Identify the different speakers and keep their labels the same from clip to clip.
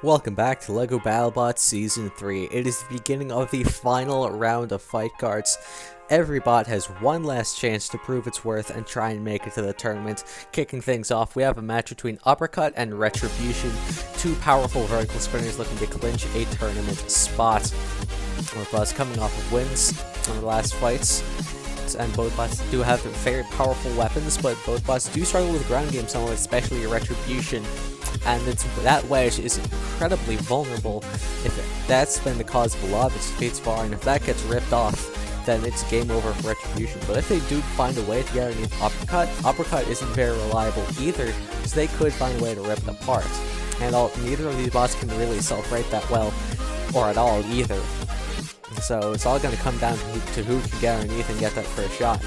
Speaker 1: Welcome back to LEGO Battlebots Season 3. It is the beginning of the final round of fight cards. Every bot has one last chance to prove its worth and try and make it to the tournament. Kicking things off, we have a match between Uppercut and Retribution, two powerful vertical spinners looking to clinch a tournament spot. Both bots coming off of wins on the last fights, and both bots do have very powerful weapons, but both bots do struggle with ground game somewhat, especially Retribution. And that wedge is incredibly vulnerable. If that's been the cause of a lot of its defeats far, and if that gets ripped off, then it's game over for Retribution. But if they do find a way to get underneath Uppercut isn't very reliable either, so they could find a way to rip it apart. And neither of these bots can really self-rate that well, or at all either. So it's all going to come down to who can get underneath and get that first shot.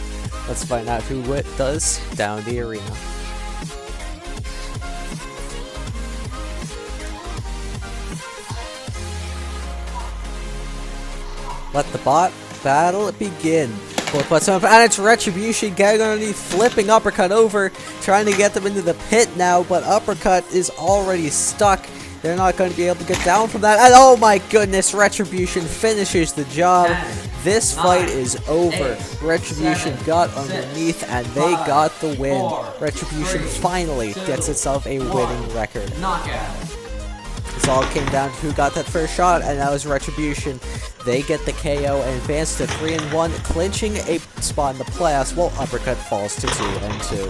Speaker 1: Let's find out who it does down the arena. Let the bot battle begin. And it's Retribution getting underneath, flipping Uppercut over, trying to get them into the pit now, but Uppercut is already stuck. They're not going to be able to get down from that. And oh my goodness, Retribution finishes the job. This fight is over. Retribution got underneath and they got the win. Retribution finally gets itself a winning record. This all came down to who got that first shot, and that was Retribution. They get the KO and advance to 3-1, clinching a spot in the playoffs, while Uppercut falls to 2-2.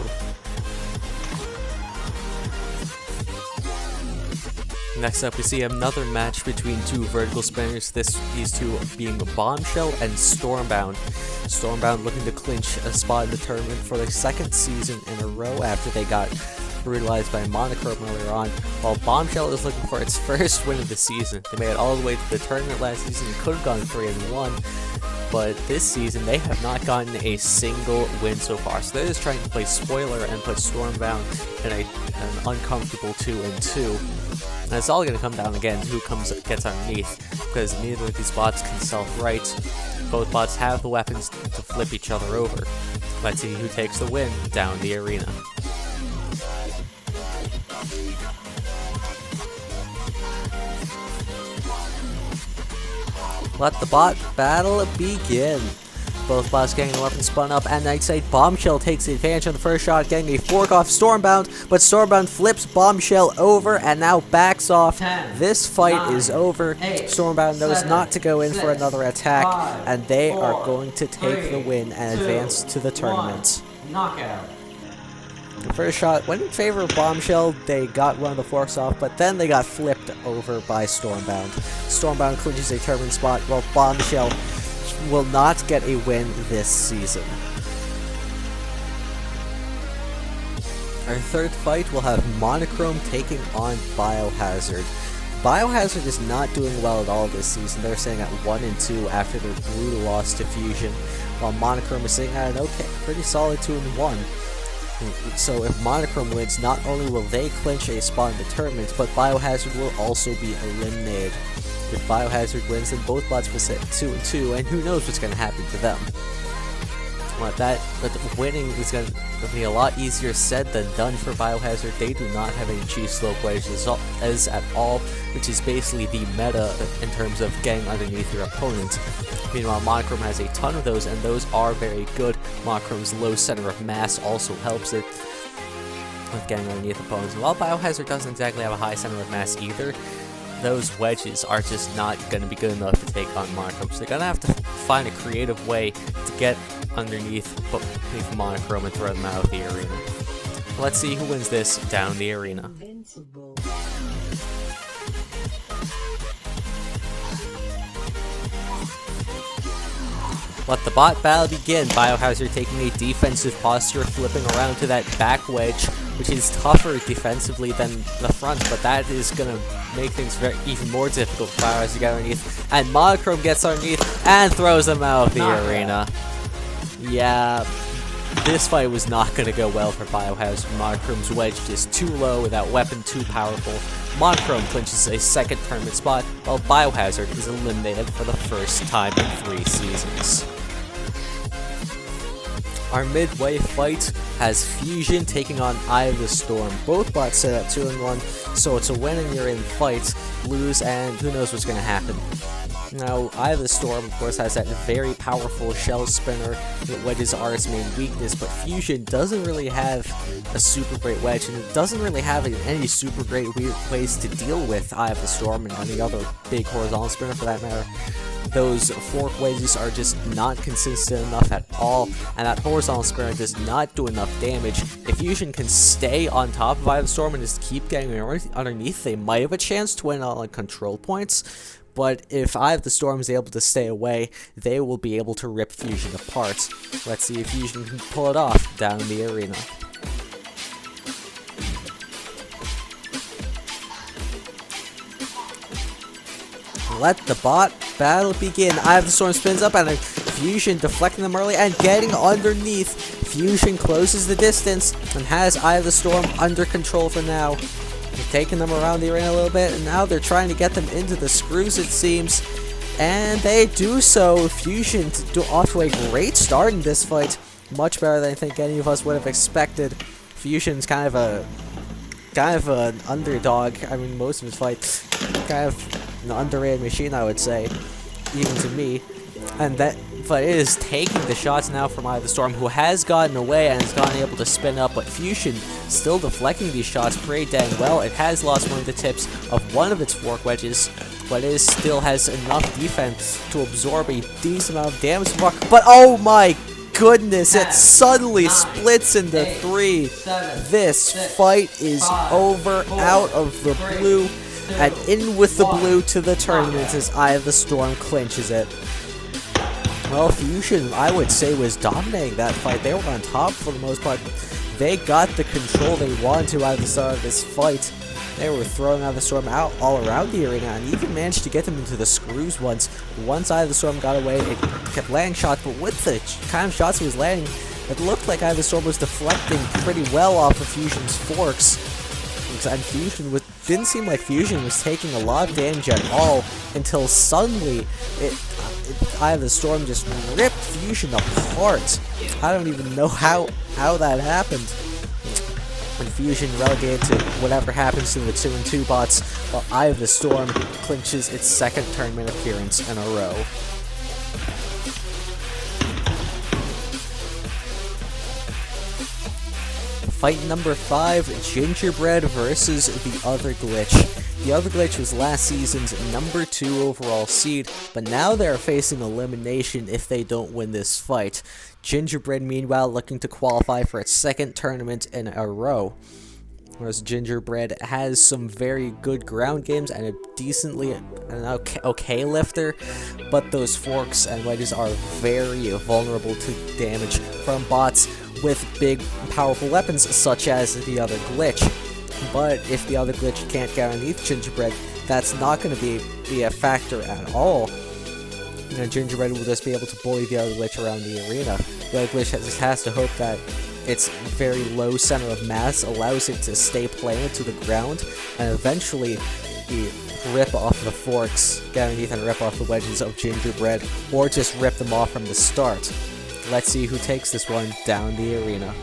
Speaker 1: Next up, we see another match between two vertical spinners, these two being Bombshell and Stormbound. Stormbound looking to clinch a spot in the tournament for their second season in a row after they got brutalized by Monochrome earlier on, while Bombshell is looking for its first win of the season. They made it all the way to the tournament last season and could have gone 3-1, but this season they have not gotten a single win so far. So they're just trying to play spoiler and put Stormbound in an uncomfortable 2-2. And it's all going to come down again to who gets underneath, because neither of these bots can self-right. Both bots have the weapons to flip each other over. Let's see who takes the win down the arena. Let the bot battle begin. Both bots getting the weapon spun up, and I'd say Bombshell takes the advantage on the first shot, getting a fork off Stormbound, but Stormbound flips Bombshell over and now backs off.
Speaker 2: 10,
Speaker 1: this fight
Speaker 2: 9,
Speaker 1: is over.
Speaker 2: 8,
Speaker 1: Stormbound knows
Speaker 2: 7,
Speaker 1: not to go in
Speaker 2: 6,
Speaker 1: for another attack,
Speaker 2: 5,
Speaker 1: and they
Speaker 2: 4,
Speaker 1: are going to take
Speaker 2: 3,
Speaker 1: the win and
Speaker 2: 2,
Speaker 1: advance to the tournament.
Speaker 2: 1. Knockout.
Speaker 1: The first shot went in favor of Bombshell. They got one of the forks off, but then they got flipped over by Stormbound. Stormbound clinches a tournament spot, while Bombshell will not get a win this season. Our third fight will have Monochrome taking on Biohazard. Biohazard is not doing well at all this season. They're sitting at 1-2 after their brutal loss to Fusion, while Monochrome is sitting at an pretty solid 2-1. So if Monochrome wins, not only will they clinch a spot in the tournament, but Biohazard will also be eliminated. If Biohazard wins, then both bots will sit 2-2, and who knows what's going to happen to them. But winning is going to be a lot easier said than done for Biohazard. They do not have any cheese slope wedges as at all, which is basically the meta in terms of getting underneath your opponent. Meanwhile, Monochrome has a ton of those, and those are very good. Monochrome's low center of mass also helps it with getting underneath opponents. While Biohazard doesn't exactly have a high center of mass either, those wedges are just not going to be good enough to take on Monochrome. So they're going to have to find a creative way to get underneath Monochrome and throw them out of the arena. Let's see who wins this down the arena.
Speaker 2: Invincible.
Speaker 1: Let the bot battle begin. Biohazard taking a defensive posture, flipping around to that back wedge, which is tougher defensively than the front, but that is going to make things even more difficult for Biohazard to get underneath. And Monochrome gets underneath and throws them out of the arena. Yeah, this fight was not going to go well for Biohazard. Monochrome's wedge is too low, that weapon too powerful. Monochrome clinches a second tournament spot, while Biohazard is eliminated for the first time in 3 seasons. Our midway fight has Fusion taking on Eye of the Storm. Both bots set at 2-1, so it's a win and you're in fight, lose, and who knows what's going to happen. Now, Eye of the Storm, of course, has that very powerful shell spinner, wedges are its main weakness, but Fusion doesn't really have a super great wedge, and it doesn't really have any super great ways to deal with Eye of the Storm and any other big horizontal spinner for that matter. Those fork wedges are just not consistent enough at all, and that horizontal spinner does not do enough damage. If Fusion can stay on top of Eye of the Storm and just keep getting underneath, they might have a chance to win on control points. But if Eye of the Storm is able to stay away, they will be able to rip Fusion apart. Let's see if Fusion can pull it off down in the arena. Let the bot battle begin. Eye of the Storm spins up and Fusion deflecting them early and getting underneath. Fusion closes the distance and has Eye of the Storm under control for now. They're taking them around the arena a little bit, and now they're trying to get them into the screws, it seems. And they do so. Fusion off to a great start in this fight. Much better than I think any of us would have expected. Fusion's kind of an underdog. I mean, most of his fights, kind of an underrated machine, I would say, even to me. But it is taking the shots now from Eye of the Storm, who has gotten away and has gotten able to spin up, but Fusion still deflecting these shots pretty dang well. It has lost one of the tips of one of its fork wedges, but it still has enough defense to absorb a decent amount of damage from Mark. But oh my goodness, it suddenly splits into 3. This fight is over out of the blue, and in with the blue to the tournament as Eye of the Storm clinches it. Well, Fusion, I would say, was dominating that fight. They were on top for the most part. They got the control they wanted to out of the start of this fight. They were throwing Eye of the Storm out all around the arena and even managed to get them into the screws once. Once Eye of the Storm got away, it kept landing shots, but with the kind of shots it was landing, it looked like Eye of the Storm was deflecting pretty well off of Fusion's forks. And Fusion didn't seem like Fusion was taking a lot of damage at all until suddenly Eye of the Storm just ripped Fusion apart. I don't even know how that happened. And Fusion relegated to whatever happens to the 2-2 bots, while Eye of the Storm clinches its second tournament appearance in a row. Fight number 5, Gingerbread versus The Other Glitch. The Other Glitch was last season's number 2 overall seed, but now they are facing elimination if they don't win this fight. Gingerbread, meanwhile, looking to qualify for its second tournament in a row. Whereas Gingerbread has some very good ground games and a decently okay lifter, but those forks and wedges are very vulnerable to damage from bots with big, powerful weapons such as the Other Glitch. But if the Other Glitch can't get underneath Gingerbread, that's not going to be a factor at all. You know, Gingerbread will just be able to bully the Other Glitch around the arena. The Other Glitch just has to hope that its very low center of mass allows it to stay planted to the ground, and eventually rip off the forks, get underneath and rip off the wedges of Gingerbread, or just rip them off from the start. Let's see who takes this one down the arena.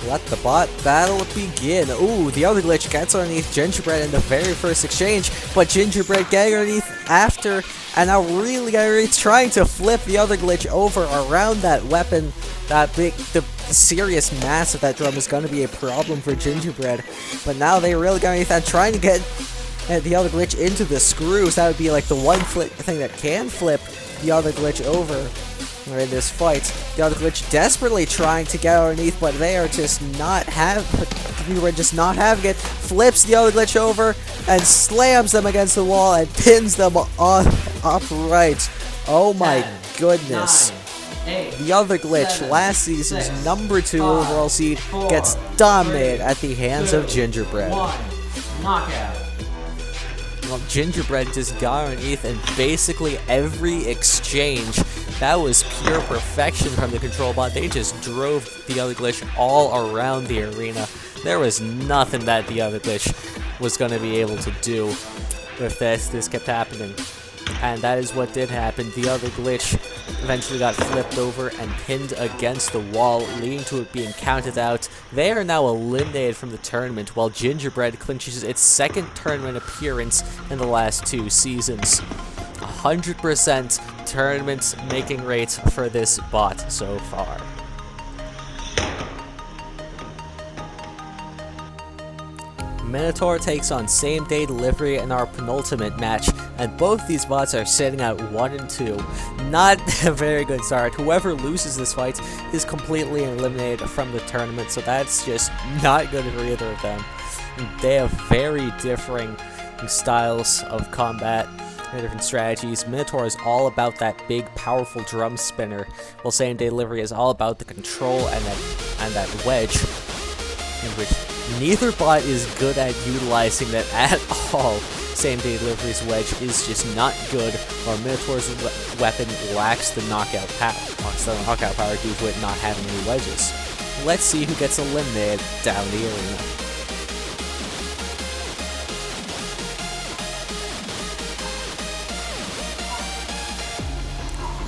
Speaker 1: Let the bot battle begin. Ooh, the Other Glitch gets underneath Gingerbread in the very first exchange, but Gingerbread getting underneath after, and now really trying to flip the Other Glitch over around that weapon. The serious mass of that drum is going to be a problem for Gingerbread, but now they really got underneath and trying to get the Other Glitch into the screws. That would be like the one thing that can flip the Other Glitch over in this fight. The Other Glitch desperately trying to get underneath, but they are just not having it. Flips the Other Glitch over and slams them against the wall and pins them on upright. Oh my goodness. The Other Glitch, last season's number 2 overall seed, gets dominated at the hands of Gingerbread.
Speaker 2: Knockout.
Speaker 1: Well, Gingerbread just got underneath in basically every exchange. That was pure perfection from the control bot. They just drove the Other Glitch all around the arena. There was nothing that the Other Glitch was going to be able to do. with this. This kept happening. And that is what did happen. The other glitch eventually got flipped over and pinned against the wall, leading to it being counted out. They are now eliminated from the tournament, while Gingerbread clinches its second tournament appearance in the last 2 seasons. 100% tournament making rate for this bot so far. Minotaur takes on Same Day Delivery in our penultimate match, and both these bots are sitting at 1 and 2. Not a very good start. Whoever loses this fight is completely eliminated from the tournament, so that's just not good for either of them. They have very differing styles of combat and different strategies. Minotaur is all about that big, powerful drum spinner, while Same Day Delivery is all about the control and that wedge, in which neither bot is good at utilizing that at all. Same Day Delivery's wedge is just not good, while Minotaur's weapon lacks the knockout power due to it not having any wedges. Let's see who gets eliminated down the arena.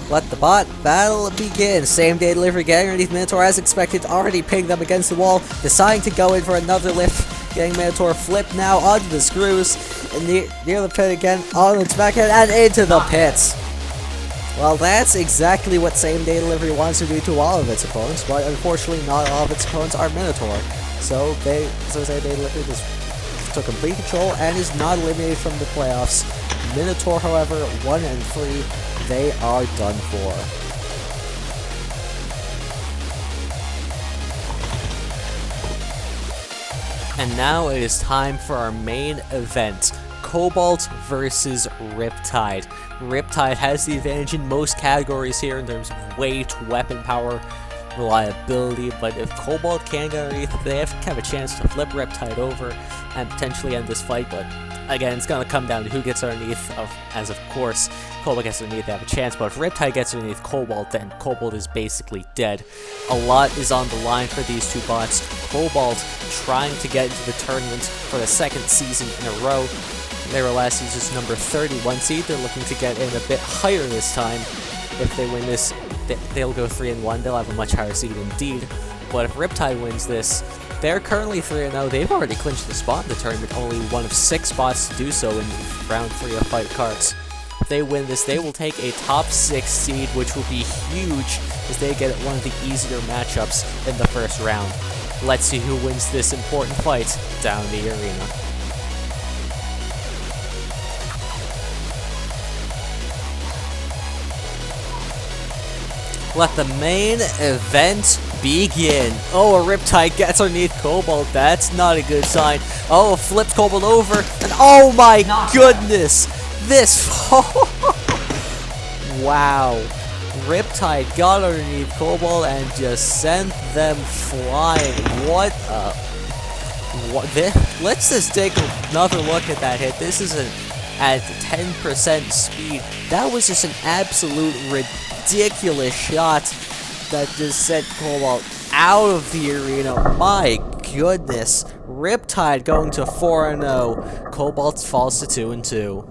Speaker 1: Let the bot battle begin. Same Day Delivery getting underneath Minotaur as expected, already pinged them against the wall, deciding to go in for another lift, getting Minotaur flipped now onto the screws, and near the pit again, on its backhand, and into the pits. Well, that's exactly what Same Day Delivery wants to do to all of its opponents, but unfortunately not all of its opponents are Minotaur. So Same Day Delivery just took complete control and is not eliminated from the playoffs. Minotaur, however, 1 and 3. They are done for. And now it is time for our main event, Cobalt versus Riptide. Riptide has the advantage in most categories here in terms of weight, weapon power, reliability, but if Cobalt can get underneath, they have a chance to flip Riptide over and potentially end this fight, but again, it's going to come down to who gets underneath, as of course, Cobalt gets underneath, they have a chance, but if Riptide gets underneath Cobalt, then Cobalt is basically dead. A lot is on the line for these two bots. Cobalt trying to get into the tournament for the 2nd season in a row. They were last season's number 31 seed. They're looking to get in a bit higher this time. If they win this, they'll go 3-1. They'll have a much higher seed indeed. But if Riptide wins this, they're currently 3-0. They've already clinched the spot in the tournament, only one of 6 spots to do so in round 3 of Fight Cards. If they win this, they will take a top 6 seed, which will be huge as they get one of the easier matchups in the first round. Let's see who wins this important fight down the arena. Let the main event begin. Oh, a Riptide gets underneath Cobalt. That's not a good sign. Oh, flips Cobalt over. And oh my goodness. This. Wow. Riptide got underneath Cobalt and just sent them flying. What let's just take another look at that hit. This is at 10% speed. That was just an absolute ridiculous shot that just sent Cobalt out of the arena. My goodness. Riptide going to 4-0. Cobalt falls to 2-2.